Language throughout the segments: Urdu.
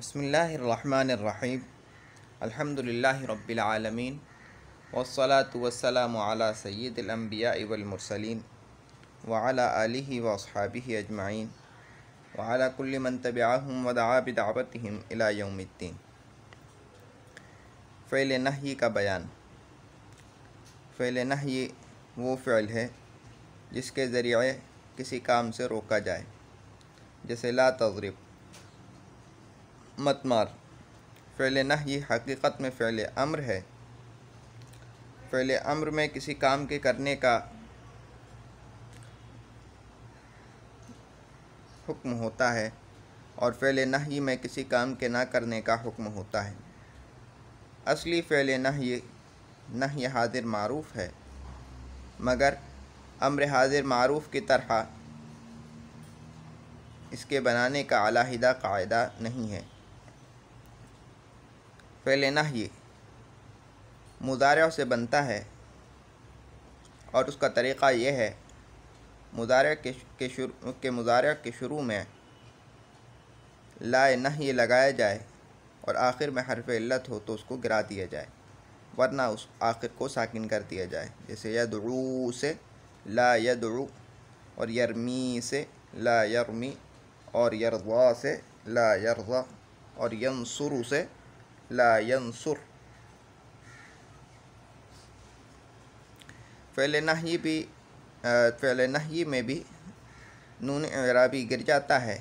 بسم اللہ الرحمن الرحیم الحمد للہ رب العالمین والصلاة والسلام علی سید الانبیاء والمرسلین وعلی آلہ واصحابہ اجمعین وعلی کل من تبعہم ودعا بدعوتہم الی یوم الدین۔ فعل نہی کا بیان۔ فعل نہی وہ فعل ہے جس کے ذریعے کسی کام سے روکا جائے، جیسے لا تضرب، مت مار۔ فعل نہی حقیقت میں فعل امر ہے۔ فعل امر میں کسی کام کے کرنے کا حکم ہوتا ہے اور فعل نہی میں کسی کام کے نہ کرنے کا حکم ہوتا ہے۔ اصلی فعل نہی حاضر معروف ہے، مگر امر حاضر معروف کی طرح اس کے بنانے کا علیحدہ قاعدہ نہیں ہے۔ فعل نہی مضارع سے بنتا ہے اور اس کا طریقہ یہ ہے مضارع کے شروع میں لا نہی لگایا جائے اور آخر میں حرف علت ہو تو اس کو گرا دیا جائے، ورنہ اس آخر کو ساکن کر دیا جائے، جیسے یدعو سے لا یدعو، اور یرمی سے لا یرمی، اور یرضا سے لا یرضا، اور ینصر سے لا ینصر۔ فعل نہی میں بھی نون اعرابی گر جاتا ہے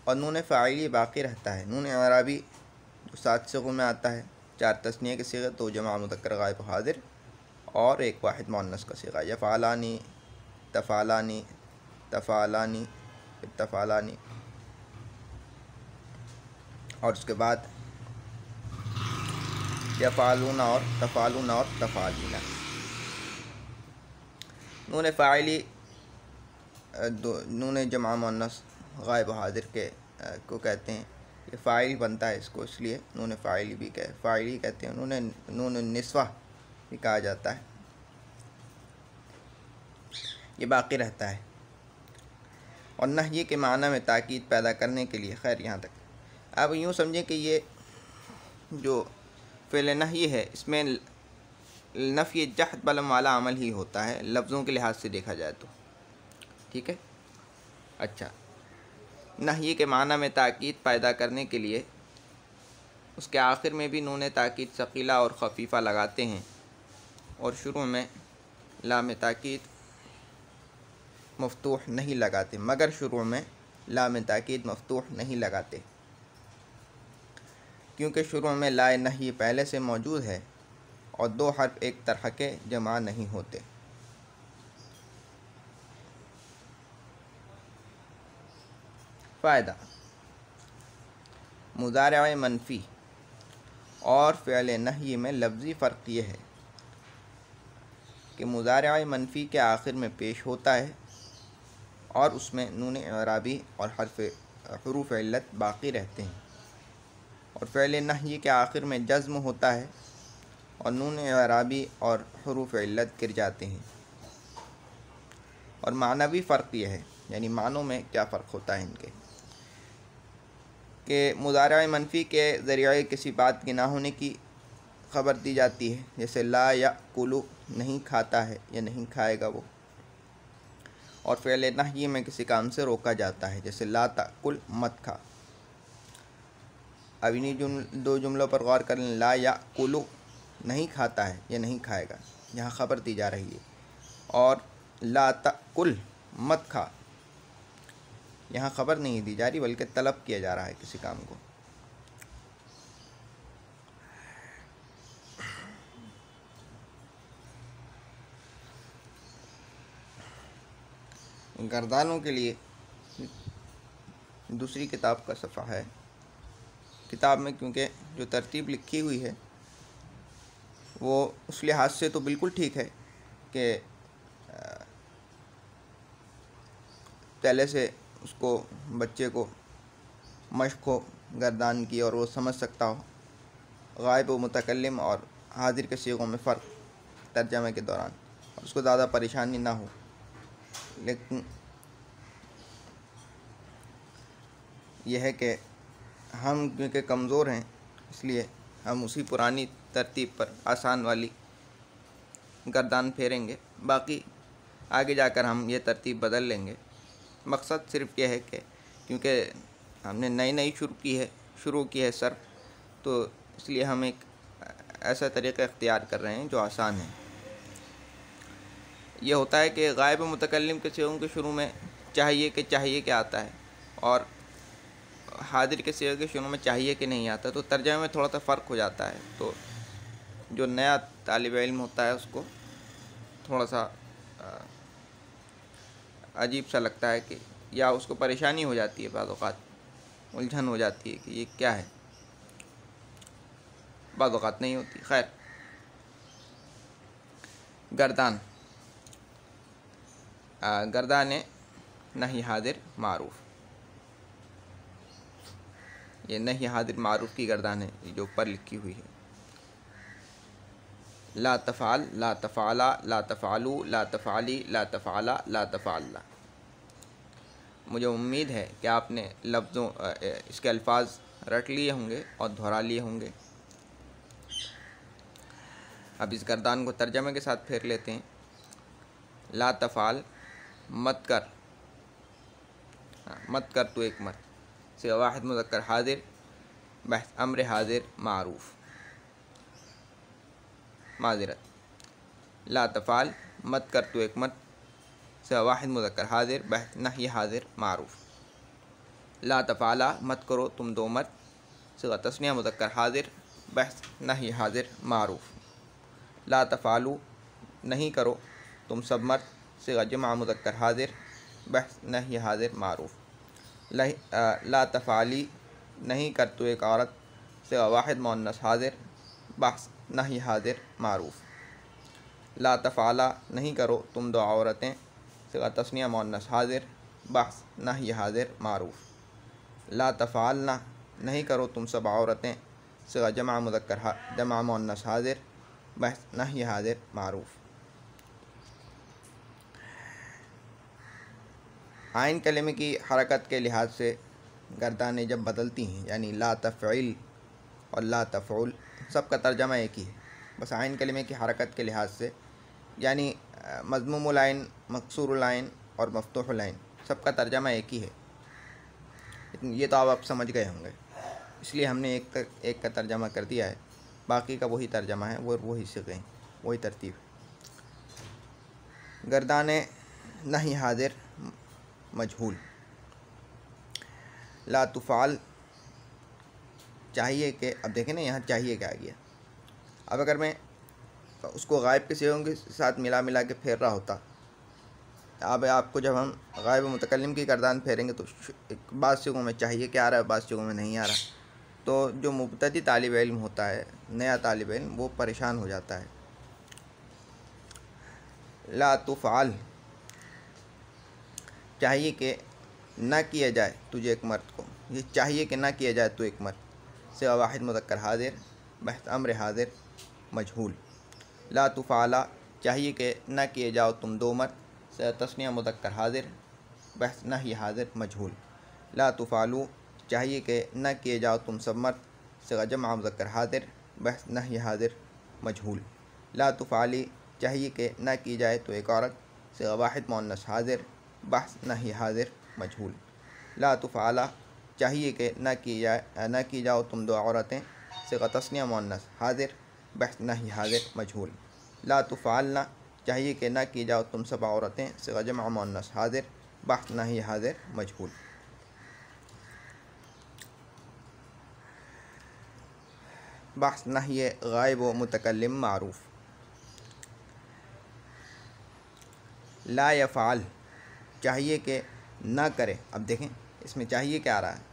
اور نون فاعلی باقی رہتا ہے۔ نون اعرابی جو 7 صیغوں میں آتا ہے، 4 تثنیہ کے صیغے، 2 جمع مذکر غائب حاضر اور 1 واحد مؤنث کا صیغہ، یفعلانی، تفعلانی، تفعلانی، تفعلانی، اور اس کے بعد یفعلون اور تفعلون اور تفعلین۔ نون فاعلی نون جمع مؤنث غائب حاضر کو کہتے ہیں، یہ فاعل بنتا ہے اس کو، اس لیے نون فاعلی کہتے ہیں۔ نون النسوہ بھی کہا جاتا ہے، یہ باقی رہتا ہے۔ اور نہی کے معنی میں تاکید پیدا کرنے کے لیے، خیر یہاں تک اب یوں سمجھیں کہ یہ جو فعل نہی ہے اس میں نفی جحد بلم والا عمل ہی ہوتا ہے، لفظوں کے لحاظ سے دیکھا جائے تو، ٹھیک ہے۔ اچھا، نہی کے معنی میں تاکید پیدا کرنے کے لیے اس کے آخر میں بھی نون تاکید ثقیلہ اور خفیفہ لگاتے ہیں اور شروع میں لام تاکید مفتوح نہیں لگاتے، مگر شروع میں لام تاکید مفتوح نہیں لگاتے، کیونکہ شروع میں لا نہی پہلے سے موجود ہے اور 2 حرف ایک طرح کے جمع نہیں ہوتے۔ فائدہ: مضارع منفی اور فعل نہی میں لفظی فرق یہ ہے کہ مضارع منفی کے آخر میں پیش ہوتا ہے اور اس میں نون اعرابی اور حروف علت باقی رہتے ہیں، اور فعل نہی کے آخر میں جزم ہوتا ہے اور نون اعرابی اور حروف علت گر جاتے ہیں۔ اور معنوی فرق یہ ہے، یعنی معنوں میں کیا فرق ہوتا ہے ان کے، کہ مضارع منفی کے ذریعے کسی بات کے نہ ہونے کی خبر دی جاتی ہے، جیسے لا یأکل، نہیں کھاتا ہے یا نہیں کھائے گا وہ، اور فعل نہی میں کسی کام سے روکا جاتا ہے، جیسے لا تأکل، مت کھا۔ اب انہی 2 جملوں پر غور کریں، لا یأکل نہیں کھاتا ہے یا نہیں کھائے گا، یہاں خبر دی جا رہی ہے، اور لا تأکل مت کھا، یہاں خبر نہیں دی جا رہی بلکہ طلب کیا جا رہا ہے کسی کام کو۔ گردانوں کے لیے دوسری کتاب کا صفحہ ہے، کتاب میں کیونکہ جو ترتیب لکھی ہوئی ہے وہ اس لحاظ سے تو بالکل ٹھیک ہے کہ پہلے سے اس کو بچے کو مشق ہو گردان کی اور وہ سمجھ سکتا ہو غائب و متکلم اور حاضر کے صیغوں میں فرق ترجمے کے دوران، اور اس کو زیادہ پریشانی نہ یہ ہے کہ ہم کیونکہ کمزور ہیں اس لیے ہم اسی پرانی ترتیب پر آسان والی گردان پھیریں گے، باقی آگے جا کر ہم یہ ترتیب بدل لیں گے۔ مقصد صرف یہ ہے کہ کیونکہ ہم نے نئی شروع کی ہے صرف، تو اس لیے ہم ایک ایسا طریقہ اختیار کر رہے ہیں جو آسان ہے۔ یہ ہوتا ہے کہ غائب متکلم کے صیغوں کے شروع میں چاہیے کہ آتا ہے، اور حاضر کے صیغے کے شروع میں چاہیے کہ نہیں آتا، تو ترجمے میں تھوڑا سا فرق ہو جاتا ہے۔ تو جو نیا طالب علم ہوتا ہے اس کو تھوڑا سا عجیب سا لگتا ہے، کہ یا اس کو پریشانی ہو جاتی ہے، بعض اوقات الجھن ہو جاتی ہے کہ یہ کیا ہے، بعض اوقات نہیں ہوتی۔ خیر، گردان نہی حاضر معروف، یہ نہی حاضر معروف کی گردان ہے جو اوپر لکھی ہوئی ہے۔ لا تفعل، لا تفعلا، لا تفعلوا، لا تفعلی، لا تفعلا، لا تفعلنا۔ مجھے امید ہے کہ آپ نے اس کے الفاظ رٹ لیے ہوں گے اور دہرا لیے ہوں گے۔ اب اس گردان کو ترجمے کے ساتھ پھیر لیتے ہیں۔ لا تفعل، مت کر تو ایک مرد، صیغہ واحد مذکر حاضر، بحث امر حاضر معروف۔ معذرت، لا تفعل، مت کر تو ایک مرد، صیغہ واحد مذکر حاضر، بحث نہی حاضر معروف۔ لا تفعلا، مت کرو تم دو مرد، صیغہ تثنیہ مذکر حاضر، بحث نہی حاضر معروف۔ لا تفعلوا، نہیں کرو تم سب مرد، صیغہ جمع مذکر حاضر، بحث نہی حاضر معروف۔ لا تفعلی، نہیں کر تو ایک عورت، صیغہ واحد مؤنث حاضر، بحث نہی حاضر معروف۔ لا تفعلا، نہیں کرو تم دو عورتیں، صیغہ تثنیہ مؤنث حاضر، بحث نہی حاضر معروف۔ لا تفعلنا، نہیں کرو تم سب عورتیں، صیغہ جمع مؤنث حاضر، بحث نہی حاضر معروف۔ آئین کلمے کی حرکت کے لحاظ سے گردانیں جب بدلتی ہیں، یعنی لا تفعل اور لا تفعل، سب کا ترجمہ ایک ہی ہے، بس آئین کلمے کی حرکت کے لحاظ سے، یعنی مضموم العین، مکسور العین اور مفتوح العین، سب کا ترجمہ ایک ہی ہے۔ یہ تو آپ سمجھ گئے ہوں گے، اس لیے ہم نے ایک کا ترجمہ کر دیا ہے، باقی کا وہی ترجمہ ہے، وہی صیغے ہیں، وہی ترتیب۔ گردان نہی حاضر مجہول، لا تفعل، چاہیے کہ، اب دیکھیں نا یہاں چاہیے کہ آ گیا۔ اب اگر میں اس کو غائب کے صیغوں کے ساتھ ملا کے پھیر رہا ہوتا، اب آپ کو جب ہم غائب متکلم کی گردان پھیریں گے تو بعض صیغوں میں چاہیے کہ آ رہا ہے، بعض صیغوں میں نہیں آ رہا، تو جو مبتدی طالب علم ہوتا ہے، نیا طالب علم، وہ پریشان ہو جاتا ہے۔ لا تفعل، چاہیے کہ نہ کیا جائے تجھے ایک مرد کو، یہ چاہیے کہ نہ کیا جائے تو ایک مرد، صیغہ واحد مذکر حاضر، بحث امر حاضر مجہول۔ لا تفعلا، چاہیے کہ نہ کیے جاؤ تم دو مرد، صیغہ تثنیہ مذکر حاضر، بحث نہی حاضر مجہول۔ لا تفعلوا، چاہیے کہ نہ کیے جاؤ تم سب مرد، صیغہ جمع مذکر حاضر، بحث نہی حاضر مجہول۔ لا تفعلی، چاہیے کہ نہ کی جائے تو ایک عورت، صیغہ واحد مؤنث حاضر، بحث نہی حاضر مجہول۔ لا تفعلا، چاہیے کہ نہ کی جاؤ تم دو عورتیں، صیغہ تثنیہ مؤنث حاضر، بحث نہی حاضر مجہول۔ لا تفعلنا، چاہیے کہ نہ کی جاؤ تم سب عورتیں، صیغہ جمع مؤنث حاضر، بحث نہی حاضر مجہول۔ بحث نہی غائب و متکلم معروف۔ لا یفعل، چاہیے کہ نہ کرے، اب دیکھیں اس میں چاہیے کہ آ رہا ہے،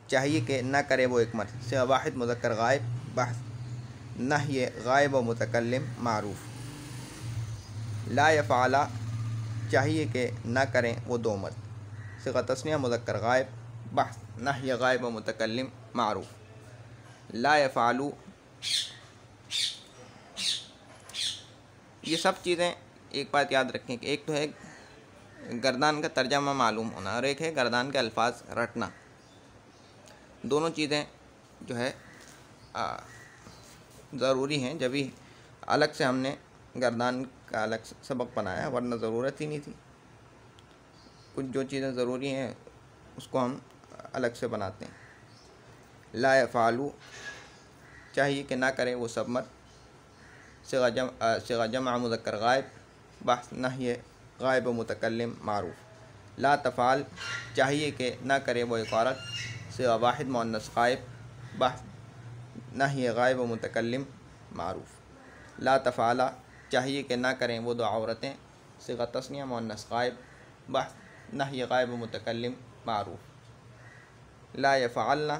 چاہیے کہ نہ کرے وہ ایک مرد، صیغہ واحد مذکر غائب، بحث نہی غائب و متکلم معروف۔ لا یفعلا، چاہیے کہ نہ کریں وہ دو مرد، صیغہ تثنیہ مذکر غائب، بحث نہی غائب و متکلم معروف۔ لا یفعلوا، یہ سب چیزیں ایک بات یاد رکھیں کہ ایک تو ہے گردان کا ترجمہ معلوم ہونا اور ایک ہے گردان کے الفاظ رٹنا. دونوں چیزیں جو ہے ضروری ہیں. جبھی الگ سے ہم نے گردان کا الگ سبق بنایا، ورنہ ضرورت ہی نہیں تھی. کچھ جو چیزیں ضروری ہیں اس کو ہم الگ سے بناتے ہیں. لا یفعلو چاہیے کہ نہ کرے وہ سب مرد. صیغہ جمع مذکر غائب، بحث نہی غائب و متکلم معروف. لا تفعل چاہیے کہ نہ کرے وہ ایک عورت. صیغہ واحد مؤنث غائب، بحث نہی غائب و متکلم معروف. لا تفعل چاہیے کہ نہ کریں وہ دو عورتیں. صیغہ تثنیہ مؤنث غائب، بحث نہی غائب و متکلم معروف. لا یفعلن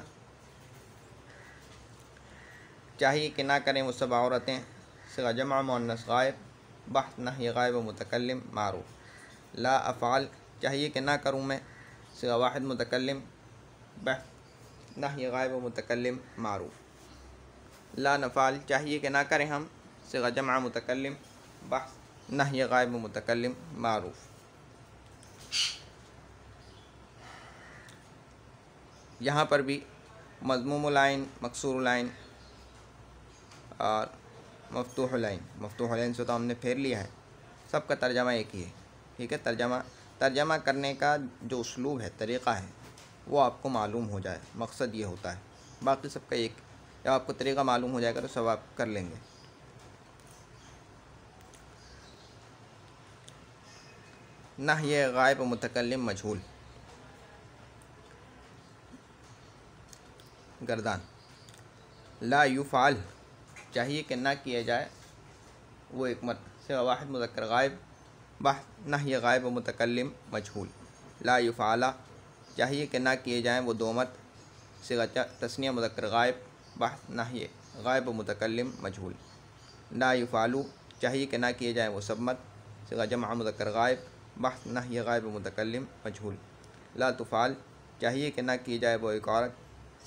چاہیے کہ نہ کریں وہ سب عورتیں. صیغہ جمع مؤنث غائب، بحث نہی غائب و متکلم معروف. لا افعل چاہیے کہ نہ کروں میں. صیغہ واحد متکلم، بحث نہی غائب و متکلم معروف. لا نفعل چاہیے کہ نہ کریں ہم. صیغہ جمع متکلم، بحث نہی غائب و متکلم معروف. یہاں پر بھی مضموم العین، مکسور العین اور مفتوح العین. مفتوح العین سے تو ہم نے پھیر لیا ہے. سب کا ترجمہ ایک ہی ہے. ٹھیک ہے، ترجمہ کرنے کا جو اسلوب ہے، طریقہ ہے، وہ آپ کو معلوم ہو جائے. مقصد یہ ہوتا ہے. باقی سب کا ایک. جب آپ کو طریقہ معلوم ہو جائے گا تو سب آپ کر لیں گے. نہی غائب و متکلم مجہول. گردان. لا یفعل چاہیے کہ نہ کیے جائے وہ ایک مرد. صیغہ واحد مذکر غائب، بحث نہی غائب و متکلم مجہول. لا یفعل چاہیے کہ نہ کیے جائیں وہ دو مرد. صیغہ تثنیہ مذکر غائب، بحث نہی غائب و متکلم مجہول. لا یفعلوا چاہیے کہ نہ کیے جائیں وہ سب مرد. صیغہ جمع مذکر غائب، بحث نہی غائب و متکلم مجہول. لا تفعل چاہیے کہ نہ کی جائے وہ ایک عورت.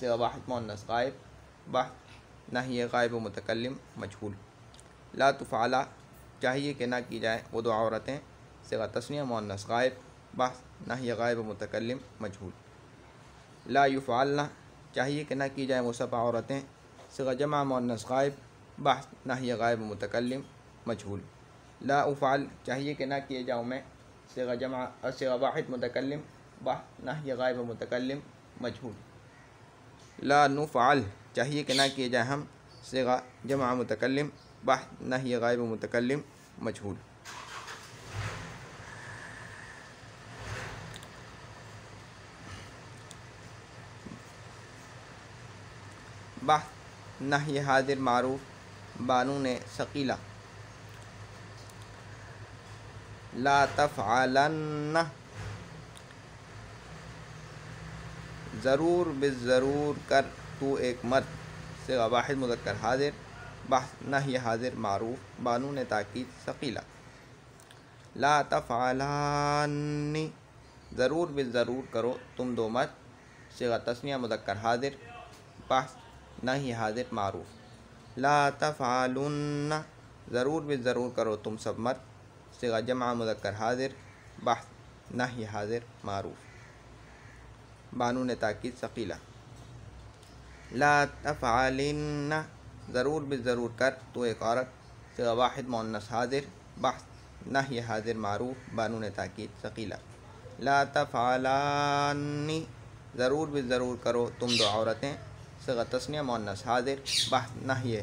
صیغہ واحد مؤنث غائب، بحث نہی غائب و متکلم مجہول. لا تفعل چاہیے کہ نہ کی جائے وہ دو عورتیں. صیغہ تثنیہ مؤنث غائب، بحث نہی غائب و متکلم مجہول. لا یفعلن چاہیے کہ نہ کی جائیں وہ سب عورتیں. صیغہ جمع مؤنث غائب، بحث نہی غائب و متکلم مجہول. لا افعل چاہیے کہ نہ کیے جاؤں میں. صیغہ واحد متکلم، بحث نہی غائب و متکلم مجہول. لا نفعل چاہیے کہ نہ کیے جائیں ہم. صیغہ جمع متکلم، بحث نہی غائب و متکلم مجہول. بحث نہی حاضر معروف بانون ثقیلہ. لا تفعلن ضرور بالضرور کر تو ایک مرد. صیغہ واحد مذکر حاضر، بحث نہی حاضر معروف بانون تاکید ثقیلہ. لا تفعلن ضرور بالضرور کرو تم دو مرد. صیغہ تثنیہ مذکر حاضر، بحث نہی حاضر معروف. لا تفعلن ضرور بالضرور کرو تم سب مرد. صیغہ جمع مذکر حاضر، بحث نہی حاضر معروف بانون تاکید ثقیلہ. لا تفعلن ضرور بالضرور کر تو ایک عورت. صیغہ واحد مؤنث حاضر، بحث نہی حاضر معروف بانون تاکید ثقیلہ. لا تفعلن ضرور بالضرور کرو تم دو عورتیں. صیغہ تثنیہ مؤنث حاضر، بحث نہی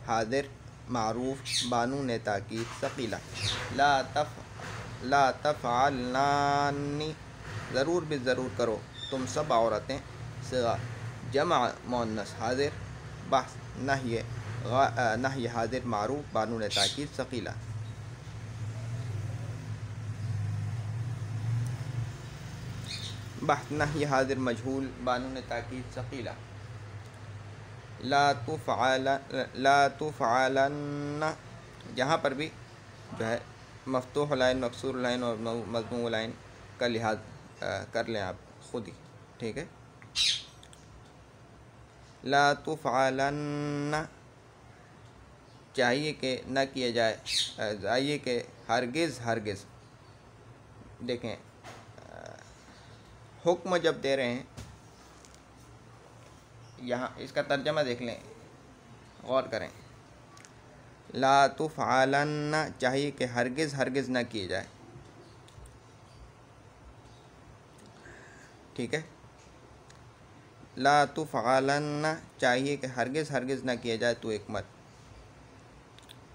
حاضر معروف بانون تاکید ثقیلہ. لا تفعلن ضرور بالضرور کرو تم سب عورتیں. صیغہ جمع مؤنث حاضر، بحث نہی حاضر معروف بانون تاکید ثقیلہ. بحث نہی حاضر مجہول بانون تاکید ثقیلہ. لا تفعلن یہاں پر بھی جو ہے مفتوح العین، مکسور العین اور مضموم العین کا لحاظ کر لیں آپ خود ہی. ٹھیک ہے. لا تفعلن چاہیے کہ نہ کیے جائے، چاہیے کہ ہرگز دیکھیں حکم جب دے رہے ہیں، یہاں اس کا ترجمہ دیکھ لیں، غور کریں. لا تفعلن چاہیے کہ ہرگز ہرگز نہ کیے جائے. ٹھیک ہے، لا تفعلن چاہیے کہ ہرگز ہرگز نہ کیے جائے تو ایک مت.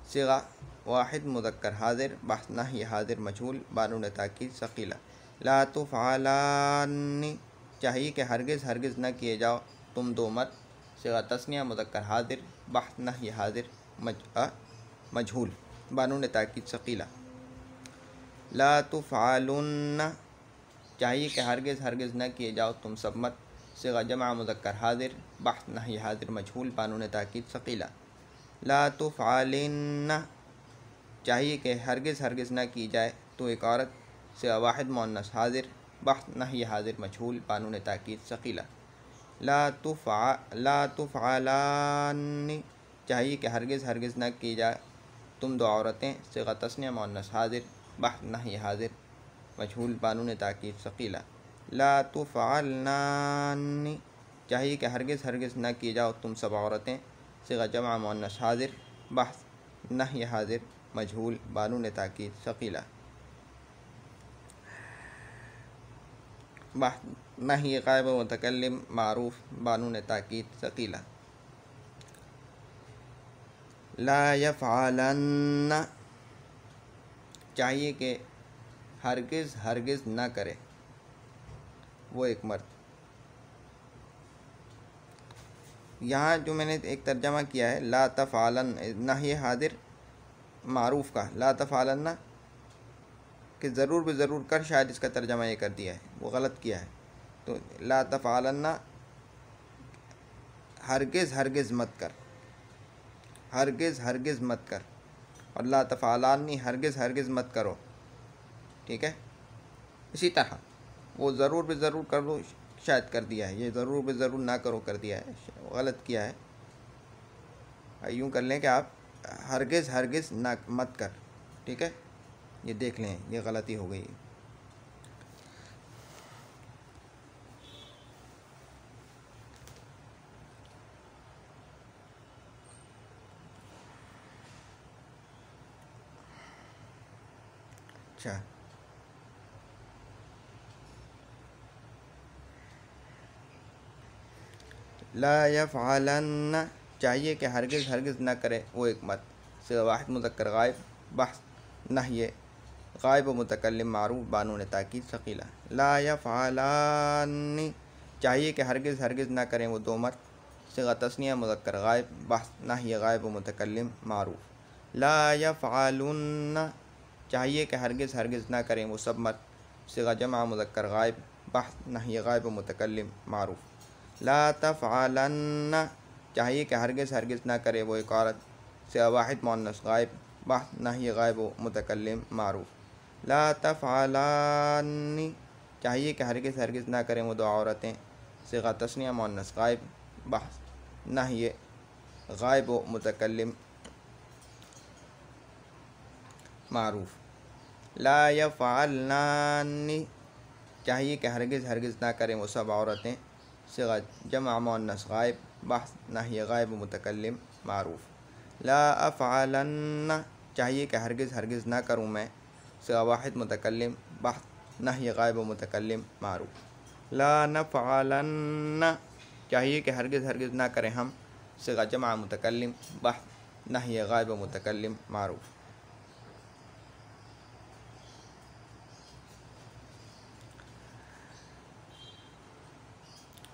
صیغہ واحد مذکر حاضر، بحث نحی حاضر مجہول، بانون تاکید ثقیلہ. لا تفعلن چاہیے کہ ہرگز ہرگز نہ کیے جاؤ تم دو مت. صیغہ تثنیہ مذکر حاضر، بحث نحی حاضر مجہول، بانون تاکید ثقیلہ. لا تفعلن چاہیے کہ ہرگز ہرگز نہ کیے جاؤ تم سب مت. صیغہ جمع مذکر حاضر، بحث نحی حاضر مجہول، بانون تاکید ثقیلہ. لا تفعلن چاہیے کہ ہرگز ہرگز نہ کی جائے تو ایک عورت. صیغہ واحد مؤنث حاضر، بحث نحی حاضر مجہول، بانون تاکید ثقیلہ. لا تفعلن چاہیے کہ ہرگز ہرگز نہ کی جائے تم دو عورتیں. صیغہ تثنیہ مؤنث حاضر، بحث نحی حاضر مجہول، بانون تاکید ثقیلہ. لا تفعلن چاہیے کہ ہرگز ہرگز نہ کی جاؤ تم سب عورتیں. صیغہ جمع مؤنث حاضر، بحث نحی حاضر مجہول، بانون تاکید ثقیلہ. بحث نحی غائب متکلم معروف، بانون تاکید ثقیلہ. لا یفعلن چاہیے کہ ہرگز ہرگز نہ کرے وہ ایک مرد. یہاں جو میں نے ایک ترجمہ کیا ہے لا تفعلن نحی حاضر معروف کا، لا تفعلن کہ ضرور بے ضرور کر، شاید اس کا ترجمہ یہ کر دیا ہے، وہ غلط کیا ہے. تو لا تفعلن ہرگز ہرگز مت کر، ہرگز ہرگز مت کر، اور لا تفعلن ہرگز ہرگز مت کرو. ٹھیک ہے، اسی طرح وہ ضرور بے ضرور کر لو شاید کر دیا ہے، یہ ضرور بے ضرور نہ کرو کر دیا ہے، غلط کیا ہے. یوں کر لیں کہ آپ ہرگز ہرگز نہ مت کر. ٹھیک ہے، یہ دیکھ لیں یہ غلطی ہو گئی. اچھا، لا یفعلن چاہیے کہ ہرگز ہرگز نہ کرے وہ ایک مت. صیغہ واحد مذکر غائب، بحث نحی غائب و متکلم معروف، بانون تاکید ثقیلہ. لا یفعلن چاہیے کہ ہرگز ہرگز نہ کریں وہ دو مت. صیغہ تثنیہ مذکر غائب، بحث نحی غائب و متکلم معروف. لا یفعلن چاہیے کہ ہرگز ہرگز نہ کریں وہ سب مت. صیغہ جمع مذکر غائب، بحث نحی غائب و متکلم معروف. لا تفعلن چاہیے کہ ہرگز ہرگز نہ کرے وہ ایک عورت. صیغہ واحد مؤنث غائب، بحث نحی غائب و متکلم معروف. لا تفعلن چاہیے کہ ہرگز ہرگز نہ کریں وہ دو عورتیں. صیغہ تثنیہ مؤنث غائب، بحث نحی غائب و متکلم معروف. لا یفعلن چاہیے کہ ہرگز ہرگز نہ کریں وہ سب عورتیں. صیغہ جمع مؤنث غائب، بحث نحی غائب و متکلم معروف. لا افعلن چاہیے کہ ہرگز ہرگز نہ کروں میں. صیغہ واحد متکلم، بحث نحی غائب و متکلم معروف. لا نفعلن چاہیے کہ ہرگز ہرگز نہ کریں ہم. صیغہ جمع متکلم، بحث نحی غائب و متکلم معروف.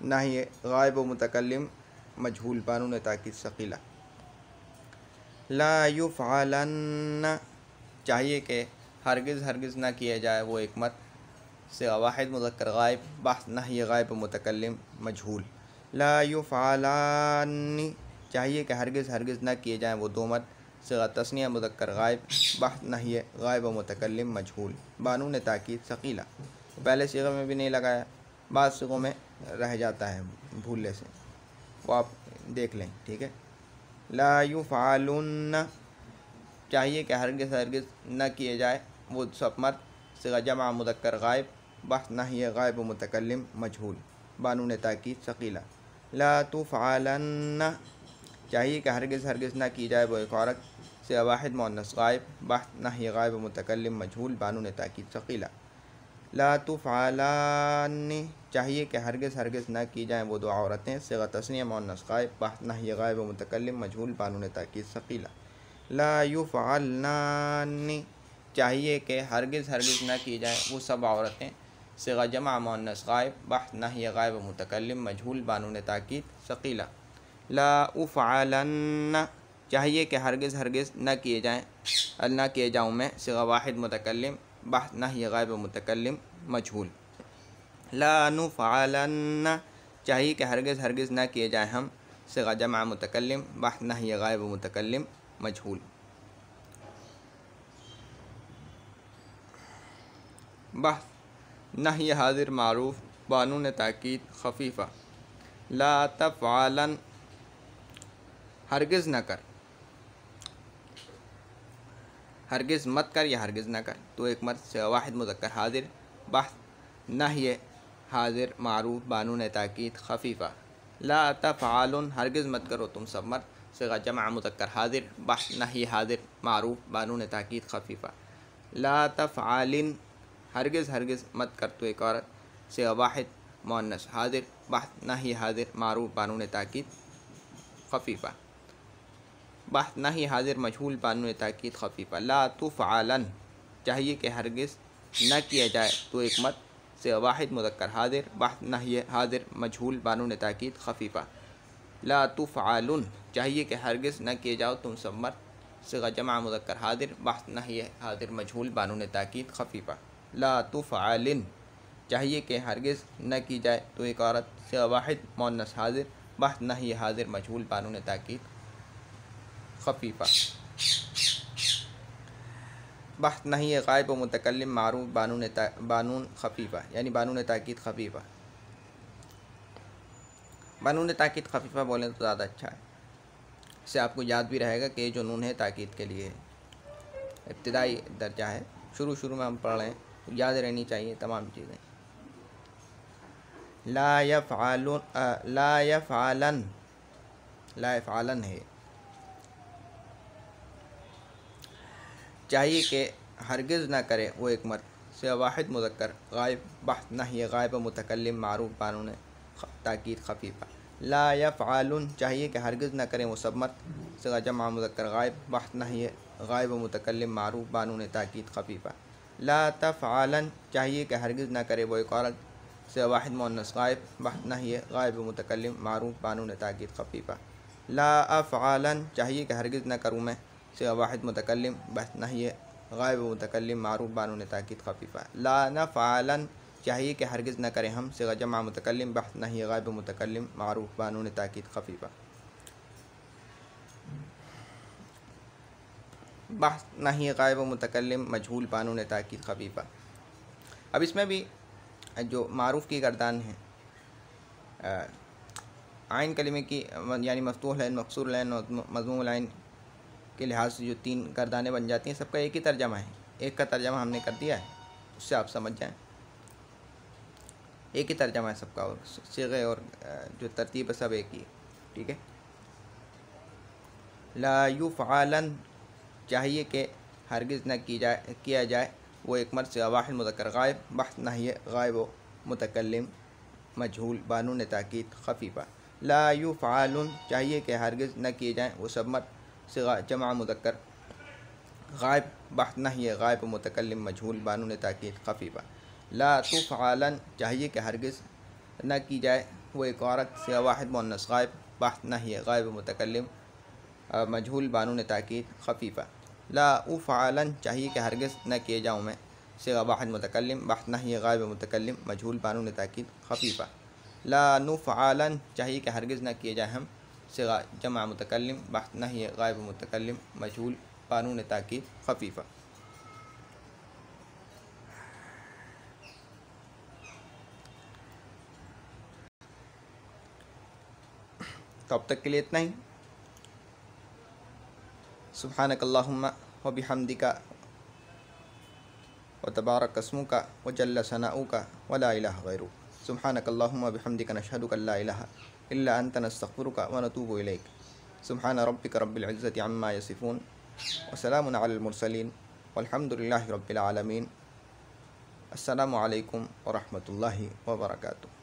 نحی غائب و متکلم مجہول، بانون تاکید ثقیلہ. لا یفعلن چاہیے کہ ہرگز ہرگز نہ کیا جائے وہ ایک مت. صیغہ واحد مذکر غائب، بحث نحی غائب و متکلم مجہول. لا یفعلن چاہیے کہ ہرگز ہرگز نہ کیے جائیں وہ دو مت. صیغہ تثنیہ مذکر غائب، بحث نحی غائب و متکلم مجہول، بانون تاکید ثقیلہ. پہلے صیغے میں بھی نہیں لگایا، بعض صیغوں میں رہ جاتا ہے بھولنے سے، وہ آپ دیکھ لیں. ٹھیک ہے، لا یفعلن چاہیے کہ ہرگز ہرگز نہ کیے جائے وہ سب مت. صیغہ جمع مذکر غائب بحث نحیہ غائب و متکلم مجہول بانون تاکید ثقیلہ۔ لا تفعلن چاہیے کہ ہرگز ہرگز نہ کی جائے وہ ایک عورت، صیغہ واحد مؤنث غائب بحث نحیہ غائب و متکلم مجہول بانون تاکید ثقیلہ۔ لا تفعلان چاہیے کہ ہرگز ہرگز نہ کی جائیں وہ دو عورتیں، صیغہ تثنیہ مؤنث غائب بحث نحیہ غائب و متکلم مجہول بانون تاکید ثقیلہ۔ لا یفعلان چاہیے کہ ہرگز ہرگز نہ کی جائیں وہ سب عورتیں، صیغہ جمع مؤنث غائب بحث نحیہ غائب و متکلم مجہول بانون تاکید ثقیلہ۔ لا افعلن چاہیے کہ ہرگز ہرگز نہ کیے جاؤں میں، صیغہ واحد متکلم بحث نحیہ غائب و متکلم مجہول۔ لا نفعلن چاہیے کہ ہرگز ہرگز نہ کیے جائیں ہم، صیغہ جمع متکلم بحث نحیہ غائب و متکلم مجہول۔ بحث نحیہ حاضر معروف بانون تاکید خفیفہ۔ لا تفعلن ہرگز نہ کر، ہرگز مت کر یا ہرگز نہ کر، تو ایک مرد، صیغہ واحد مذکر حاضر بحث نحیہ حاضر معروف بانون تاکید خفیفہ۔ لا تفعلن ہرگز مت کرو تم سب مرد، صیغہ جمع مذکر حاضر بحث نحیہ حاضر معروف بانون تاکید خفیفہ۔ لا تفعلن ہرگز ہرگز مت کر تو ایک عورت، صیغہ واحد مؤنث حاضر بحث نحیہ حاضر معروف بانون تاکید خفیفہ۔ بحث نحیہ حاضر مجہول بانون تاکید خفیفہ۔ لا تفعلن چاہیے کہ ہرگز نہ کیا جائے تو ایک مرد، صیغہ واحد مذکر حاضر بحث نحیہ حاضر مجہول بانون تاکید خفیفہ۔ لا تفعلن چاہیے کہ ہرگز نہ کیے جاؤ تم سب مرد، صیغہ جمع مذکر حاضر بحث نحیہ حاضر مجہول بانون تاکید خفیفہ۔ لا تفعلن چاہیے کہ ہرگز نہ کی جائے تو ایک عورت، صیغہ واحد مؤنث حاضر بحث نحیہ حاضر مجہول بانون تاکید خفیفہ۔ بحث نحیہ غائب و متکلم معروف بانون خفیفہ، یعنی بانون تاکید خفیفہ۔ بانون تاکید خفیفہ بولیں تو زیادہ اچھا ہے، اس سے آپ کو یاد بھی رہے گا کہ یہ جو نون ہے تاکید کے لیے ابتدائی درجہ ہے، شروع میں ہم پڑھ رہے ہیں تو یاد رہنی چاہیے تمام چیزیں۔ لا یفعلن ہے، چاہیے کہ ہرگز نہ کرے وہ ایک مرد، صیغہ واحد مذکر غائب بحث نحیہ غائب و متکلم معروف بانون تاکید خفیفہ۔ لا یفعلن چاہیے کہ ہرگز نہ کریں وہ سب مرد، صیغہ جمع مذکر غائب بحث نحیہ غائب و متکلم معروف بانون تاکید خفیفہ۔ لا تفعلن چاہیے کہ ہرگز نہ کرے وہ ایک عورت، صیغہ واحد مؤنث غائب بحث نحیہ غائب و متکلم معروف بانون تاکید خفیفہ۔ لا افعلن چاہیے کہ ہرگز نہ کروں میں، صیغہ واحد متکلم بحث نحیہ غائب و متکلم معروف بانون تاکید خفیفہ۔ لا نفعلن چاہیے کہ ہرگز نہ کریں ہم، صیغہ جمع متکلم بحث نحیہ غائب و متکلم معروف بانون تاکید خفیفہ۔ بحث نحیہ غائب و متکلم مجہول بانون تاکید خفیفہ۔ اب اس میں بھی جو معروف کی گردان ہیں، عین کلمے کی یعنی مفتوح العین مقصور العین اور مضموم العین کے لحاظ سے جو تین گردانیں بن جاتی ہیں، سب کا ایک ہی ترجمہ ہے، ایک کا ترجمہ ہم نے کر دیا ہے، اس سے آپ سمجھ جائیں ایک ہی ترجمہ ہے سب کا، اور صیغے اور جو ترتیب ہے سب ایک ہی ہے، ٹھیک ہے۔ لا یفعلن چاہیے کہ ہرگز نہ کیا جائے وہ ایک مرد، صیغہ واحد مذکر غائب بحث نحیہ غائب و متکلم مجہول بانون تاکید خفیفہ۔ لا یفعلن چاہیے کہ ہرگز نہ کیے جائیں وہ سب مرد، صیغہ جمع مذکر غائب بحث نحیہ غائب و متکلم مجہول بانون تاکید خفیفہ۔ لا تفعلن چاہیے کہ ہرگز نہ کی جائے وہ ایک عورت، صیغہ واحد مؤنث غائب بحث نحیہ غائب و متکلم مجہول بانون تاکید خفیفہ۔ لا افعلن چاہیے کہ ہرگز نہ کیے جاؤں میں، صیغہ واحد متکلم بحث نحیہ غائب و متکلم مجہول بانون تاکید خفیفہ۔ لا نفعلن چاہیے کہ ہرگز نہ کیے جائیں ہم، صیغہ جمع متکلم بحث نحیہ غائب و متکلم مجہول بانون تاکید خفیفہ۔ تو اب تک کے لیے اتنا ہی۔ سبحانک اللہم و بحمدک وتبارك اسمك وجل ثناؤك ولا إله غيرك. سبحانك اللهم وبحمدك نشهد أن لا إله إلا أنت نستغفرك ونتوب إليك. سبحان ربك رب العزة عما يصفون وسلام على المرسلين والحمد لله رب العالمين. السلام علیکم ورحمۃ اللہ وبرکاتہ.